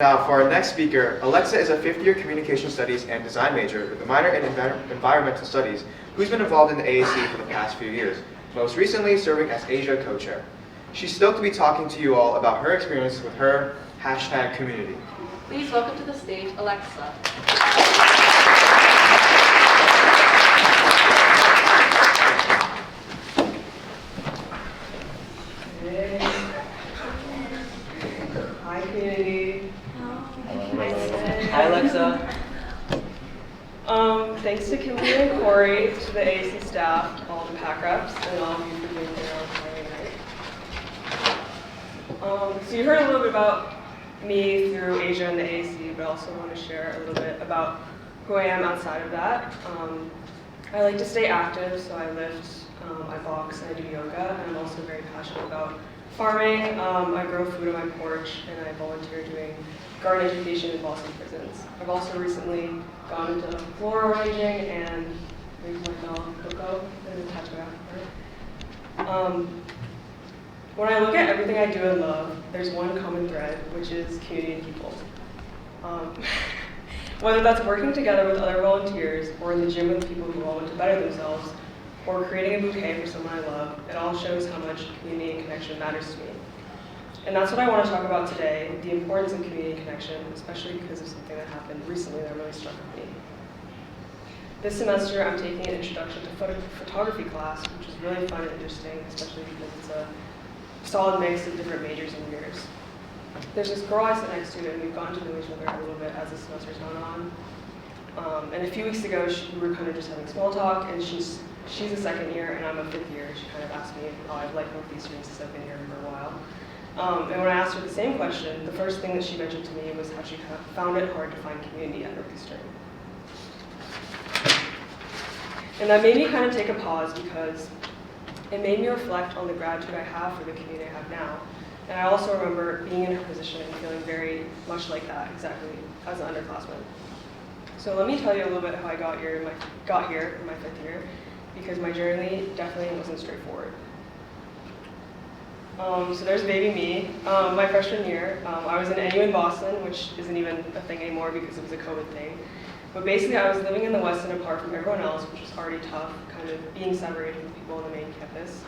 Now, for our next speaker, Alexa is a fifth-year Communication Studies and Design major with a minor in Environmental Studies, who's been involved in the AAC for the past few years, most recently serving as Asia co-chair. She's stoked to be talking to you all about her experience with her #community. Please welcome to the stage, Alexa. Hey. Hi, community. Hi, Alexa. Thanks to Kimberly and Corey, to the AAC staff, all the PAACx reps, and all of you for being here on Friday night. So you heard a little bit about me through Asia and the AAC, but I also want to share a little bit about who I am outside of that. I like to stay active, so I lift, I box, and I do yoga, and I'm also very passionate about farming. I grow food on my porch, and I volunteer doing garden education in Boston prisons. I've also recently gone into floral arranging and raised my dog, Coco, and attached my her. When I look at everything I do and love, there's one common thread, which is community and people. Whether that's working together with other volunteers, or in the gym with people who all want to better themselves, or creating a bouquet for someone I love, it all shows how much community and connection matters to me. And that's what I want to talk about today, the importance of community and connection, especially because of something that happened recently that really struck with me. This semester, I'm taking an introduction to photography class, which is really fun and interesting, especially because it's a solid mix of different majors and years. There's this girl I sit next to, and we've gotten to know each other a little bit as the semester's gone on. And a few weeks ago, we were kind of just having small talk, and she's a second year, and I'm a fifth year. She kind of asked me how I've liked Northeastern since I've been here for a while. And when I asked her the same question, the first thing that she mentioned to me was how she found it hard to find community at Northeastern. And that made me kind of take a pause because it made me reflect on the gratitude I have for the community I have now. And I also remember being in her position and feeling very much like that, exactly, as an underclassman. So let me tell you a little bit how I got here in my fifth year, because my journey definitely wasn't straightforward. So there's baby me. My freshman year, I was in NU in Boston, which isn't even a thing anymore because it was a COVID thing. But basically, I was living in the West End apart from everyone else, which was already tough, kind of being separated from people on the main campus.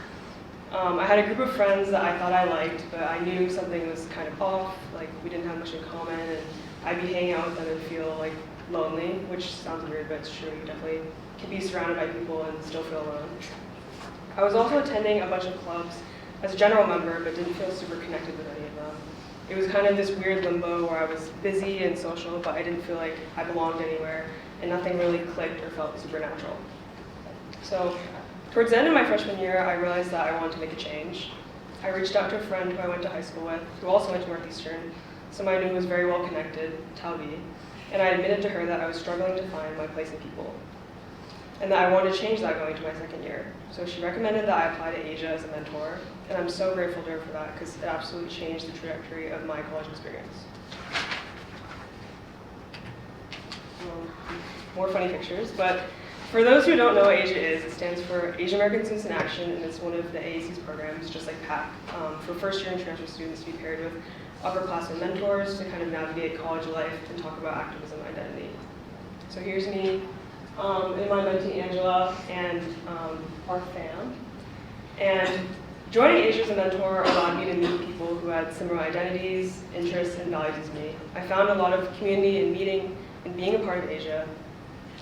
I had a group of friends that I thought I liked, but I knew something was kind of off, like we didn't have much in common, and I'd be hanging out with them and feel like lonely, which sounds weird, but it's true. You definitely can be surrounded by people and still feel alone. I was also attending a bunch of clubs as a general member, but didn't feel super connected with any of them. It was kind of this weird limbo where I was busy and social, but I didn't feel like I belonged anywhere, and nothing really clicked or felt supernatural. So towards the end of my freshman year, I realized that I wanted to make a change. I reached out to a friend who I went to high school with, who also went to Northeastern, someone I knew was very well connected, Talbi, and I admitted to her that I was struggling to find my place in people, and that I wanted to change that going into my second year. So she recommended that I apply to Asia as a mentor, and I'm so grateful to her for that because it absolutely changed the trajectory of my college experience. More funny pictures, but for those who don't know what Asia is, it stands for Asian American Students in Action, and it's one of the AAC's programs, just like PAACx, for first-year international students to be paired with upperclassmen mentors to kind of navigate college life and talk about activism and identity. So here's me and my mentee Angela and our fam. And joining Asia as a mentor allowed me to meet people who had similar identities, interests, and values as me. I found a lot of community in meeting and being a part of Asia.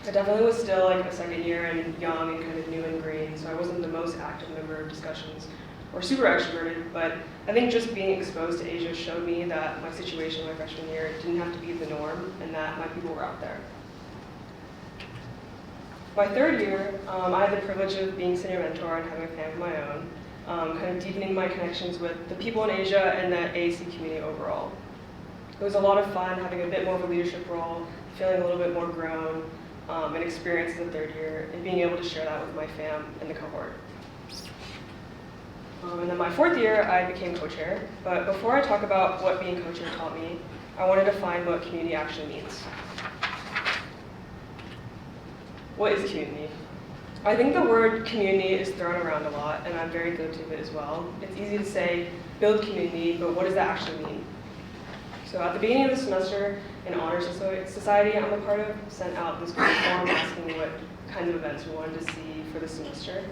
I definitely was still like a second year and young and kind of new and green, so I wasn't the most active member of discussions or super extroverted, but I think just being exposed to Asia showed me that my situation my freshman year didn't have to be the norm and that my people were out there. My third year, I had the privilege of being senior mentor and having a family of my own, kind of deepening my connections with the people in Asia and the AAC community overall. It was a lot of fun having a bit more of a leadership role, feeling a little bit more grown, and experienced in the third year, and being able to share that with my fam in the cohort. And then my fourth year, I became co-chair, but before I talk about what being co-chair taught me, I wanted to find what community actually means. What is community? I think the word community is thrown around a lot, and I'm very guilty of it as well. It's easy to say, build community, but what does that actually mean? So at the beginning of the semester, an honor society I'm a part of sent out this Google form asking what kinds of events we wanted to see for the semester.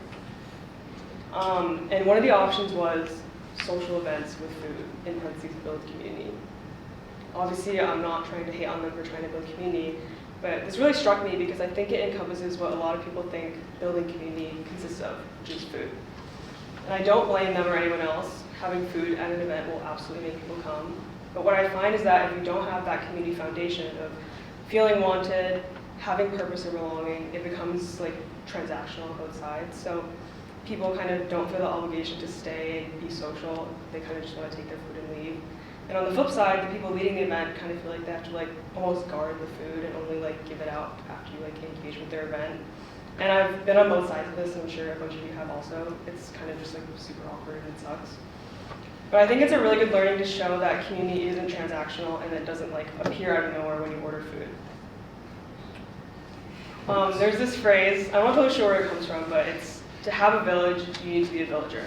And one of the options was social events with food, in parentheses, build community. Obviously, I'm not trying to hate on them for trying to build community, but this really struck me because I think it encompasses what a lot of people think building community consists of, which is food. And I don't blame them or anyone else. Having food at an event will absolutely make people come. But what I find is that if you don't have that community foundation of feeling wanted, having purpose or belonging, it becomes like transactional on both sides. So people kind of don't feel the obligation to stay and be social. They kind of just want to take their food and leave. And on the flip side, the people leading the event kind of feel like they have to like almost guard the food and only like give it out after you like engage with their event. And I've been on both sides of this, and I'm sure a bunch of you have also. It's kind of just like super awkward and it sucks. But I think it's a really good learning to show that community isn't transactional and it doesn't like appear out of nowhere when you order food. There's this phrase, I'm not totally sure where it comes from, but it's to have a village, you need to be a villager.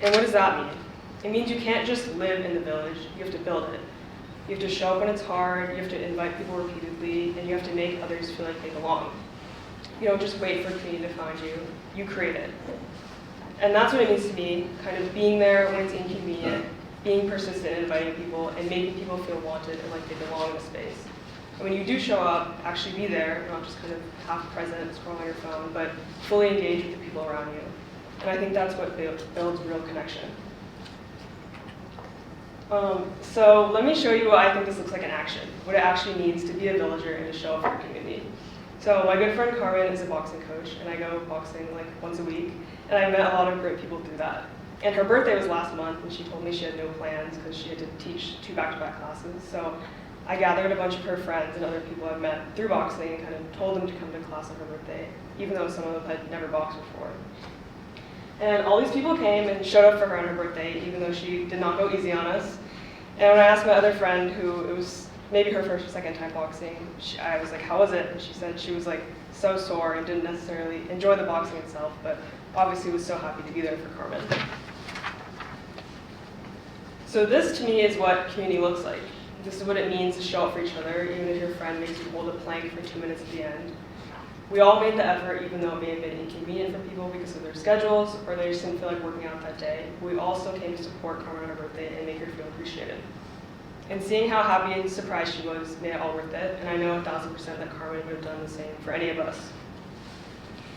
And what does that mean? It means you can't just live in the village, you have to build it. You have to show up when it's hard, you have to invite people repeatedly, and you have to make others feel like they belong. You don't just wait for community to find you, you create it. And that's what it means to me, kind of being there when it's inconvenient, being persistent in inviting people, and making people feel wanted and like they belong in a space. And when you do show up, actually be there, not just kind of half present, scrolling on your phone, but fully engage with the people around you. And I think that's what builds real connection. So let me show you what I think this looks like in action, what it actually means to be a villager and to show up for your community. So my good friend Carmen is a boxing coach, and I go boxing like once a week, and I met a lot of great people through that. And her birthday was last month, and she told me she had no plans because she had to teach 2 back-to-back classes. So I gathered a bunch of her friends and other people I've met through boxing and kind of told them to come to class on her birthday, even though some of them had never boxed before. And all these people came and showed up for her on her birthday, even though she did not go easy on us. And when I asked my other friend, who it was maybe her first or second time boxing, I was like, how was it? And she said she was like so sore and didn't necessarily enjoy the boxing itself, but obviously was so happy to be there for Carmen. So this to me is what community looks like. This is what it means to show up for each other, even if your friend makes you hold a plank for 2 minutes at the end. We all made the effort, even though it may have been inconvenient for people because of their schedules, or they just didn't feel like working out that day. We also came to support Carmen on her birthday and make her feel appreciated. And seeing how happy and surprised she was made it all worth it, and I know 1000% that Carmen would have done the same for any of us.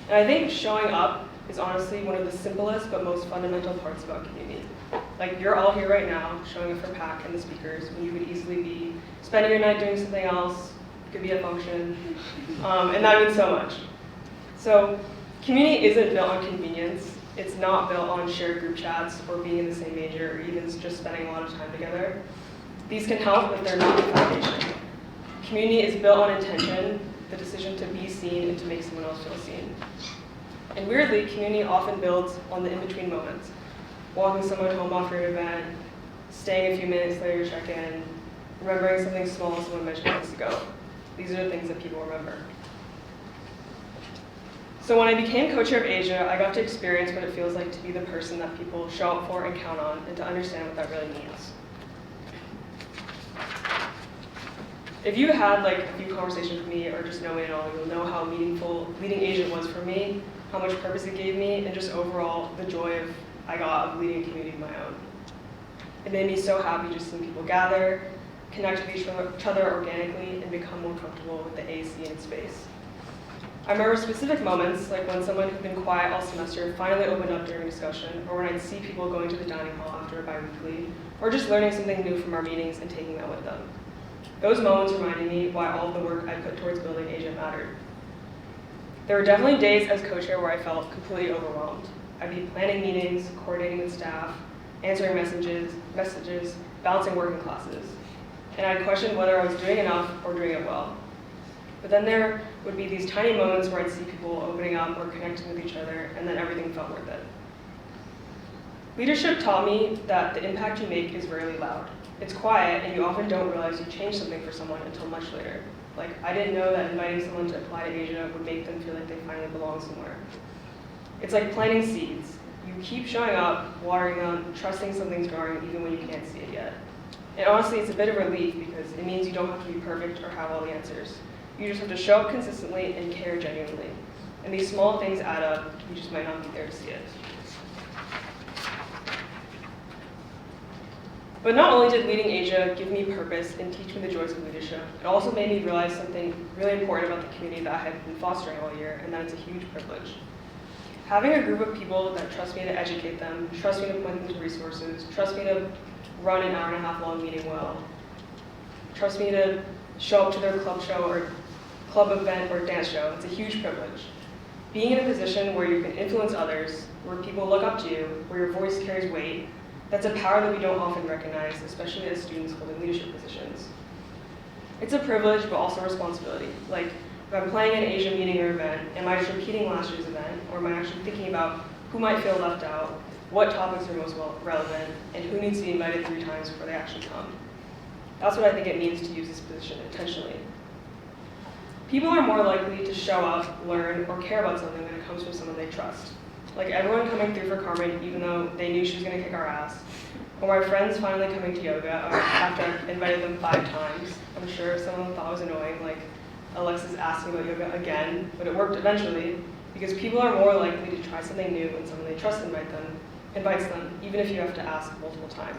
And I think showing up is honestly one of the simplest but most fundamental parts about community. Like, you're all here right now, showing up for PAACx and the speakers, when you could easily be spending your night doing something else. It could be a function, and that means so much. So community isn't built on convenience. It's not built on shared group chats or being in the same major or even just spending a lot of time together. These can help, but they're not the foundation. Community is built on intention, the decision to be seen and to make someone else feel seen. And weirdly, community often builds on the in-between moments. Walking someone home after an event, staying a few minutes later to check in, remembering something small someone mentioned months ago. These are the things that people remember. So when I became co-chair of Asia, I got to experience what it feels like to be the person that people show up for and count on, and to understand what that really means. If you had like a few conversations with me or just know me at all, you'll know how meaningful leading Asia was for me, how much purpose it gave me, and just overall the joy I got of leading a community of my own. It made me so happy just seeing people gather, connect with each other organically, and become more comfortable with the AAC and its space. I remember specific moments, like when someone who'd been quiet all semester finally opened up during a discussion, or when I'd see people going to the dining hall after a bi-weekly, or just learning something new from our meetings and taking that with them. Those moments reminded me why all of the work I put towards building Asia mattered. There were definitely days as co-chair where I felt completely overwhelmed. I'd be planning meetings, coordinating with staff, answering messages, balancing work and classes. And I'd question whether I was doing enough or doing it well. But then there would be these tiny moments where I'd see people opening up or connecting with each other, and then everything felt worth it. Leadership taught me that the impact you make is rarely loud. It's quiet, and you often don't realize you changed something for someone until much later. Like, I didn't know that inviting someone to apply to Asia would make them feel like they finally belong somewhere. It's like planting seeds. You keep showing up, watering them, trusting something's growing even when you can't see it yet. And honestly, it's a bit of relief because it means you don't have to be perfect or have all the answers. You just have to show up consistently and care genuinely. And these small things add up, you just might not be there to see it. But not only did leading Asia give me purpose and teach me the joys of leadership, it also made me realize something really important about the community that I had been fostering all year, and that it's a huge privilege. Having a group of people that trust me to educate them, trust me to point them to resources, trust me to run an hour-and-a-half long meeting well, trust me to show up to their club show or club event or dance show, it's a huge privilege. Being in a position where you can influence others, where people look up to you, where your voice carries weight, that's a power that we don't often recognize, especially as students holding leadership positions. It's a privilege, but also a responsibility. Like, if I'm planning an Asia meeting or event, am I just repeating last year's event, or am I actually thinking about who might feel left out, what topics are most relevant, and who needs to be invited 3 times before they actually come? That's what I think it means to use this position intentionally. People are more likely to show up, learn, or care about something when it comes from someone they trust. Like everyone coming through for Carmen, even though they knew she was going to kick our ass. Or my friends finally coming to yoga after I've invited them 5 times. I'm sure some of them thought it was annoying, like Alexa's asking about yoga again, but it worked eventually because people are more likely to try something new when someone they trust invites them, even if you have to ask multiple times.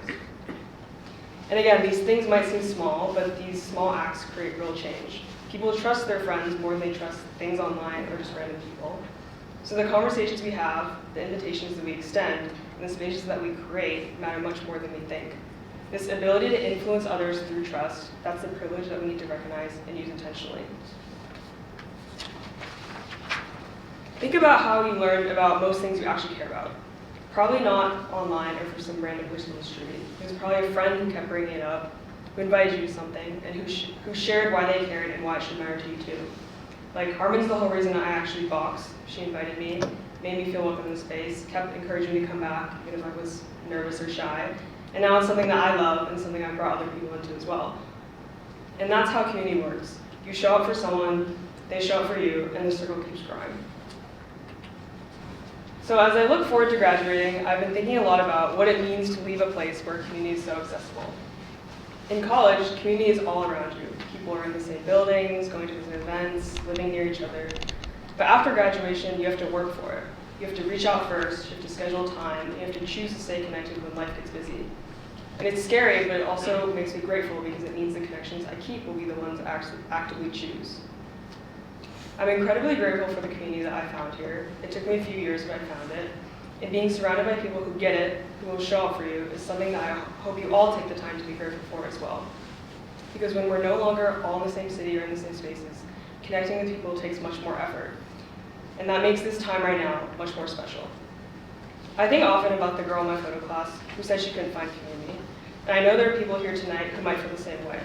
And again, these things might seem small, but these small acts create real change. People trust their friends more than they trust things online or just random people. So the conversations we have, the invitations that we extend, and the spaces that we create matter much more than we think. This ability to influence others through trust, that's the privilege that we need to recognize and use intentionally. Think about how you learned about most things you actually care about. Probably not online or from some random person on the street. It was probably a friend who kept bringing it up, who invited you to something, and who shared why they cared and why it should matter to you too. Like, Harmon's the whole reason I actually boxed. She invited me, made me feel welcome in the space, kept encouraging me to come back, even if I was nervous or shy. And now it's something that I love and something I brought other people into as well. And that's how community works. You show up for someone, they show up for you, and the circle keeps growing. So as I look forward to graduating, I've been thinking a lot about what it means to leave a place where community is so accessible. In college, community is all around you. People are in the same buildings, going to different events, living near each other. But after graduation, you have to work for it. You have to reach out first, you have to schedule time, you have to choose to stay connected when life gets busy. And it's scary, but it also makes me grateful because it means the connections I keep will be the ones I actually actively choose. I'm incredibly grateful for the community that I found here. It took me a few years, but I found it. And being surrounded by people who get it, who will show up for you, is something that I hope you all take the time to be grateful for as well. Because when we're no longer all in the same city or in the same spaces, connecting with people takes much more effort. And that makes this time right now much more special. I think often about the girl in my photo class who said she couldn't find community. And I know there are people here tonight who might feel the same way.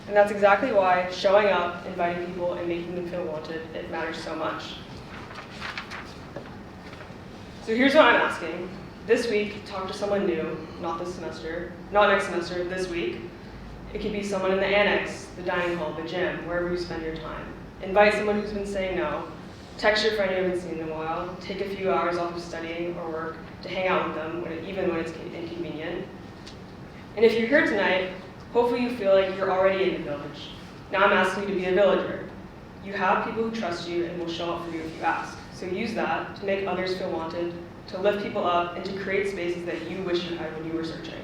And that's exactly why showing up, inviting people, and making them feel wanted, it matters so much. So here's what I'm asking. This week, talk to someone new, not this semester, not next semester, this week. It could be someone in the annex, the dining hall, the gym, wherever you spend your time. Invite someone who's been saying no. Text your friend you haven't seen in a while. Take a few hours off of studying or work to hang out with them, even when it's inconvenient. And if you're here tonight, hopefully you feel like you're already in the village. Now I'm asking you to be a villager. You have people who trust you and will show up for you if you ask. So use that to make others feel wanted, to lift people up, and to create spaces that you wish you had when you were searching.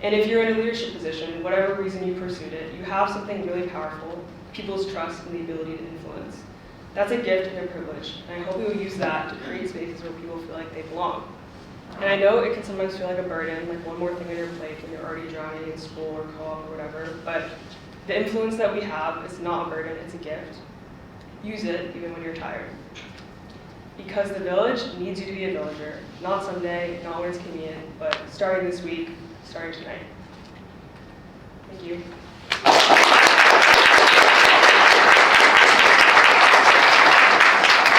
And if you're in a leadership position, whatever reason you pursued it, you have something really powerful, people's trust and the ability to influence. That's a gift and a privilege, and I hope you will use that to create spaces where people feel like they belong. And I know it can sometimes feel like a burden, like one more thing on your plate when you're already drowning in school or co-op or whatever, but the influence that we have is not a burden, it's a gift. Use it even when you're tired. Because the village needs you to be a villager, not someday, not when it's convenient, but starting this week, starting tonight. Thank you.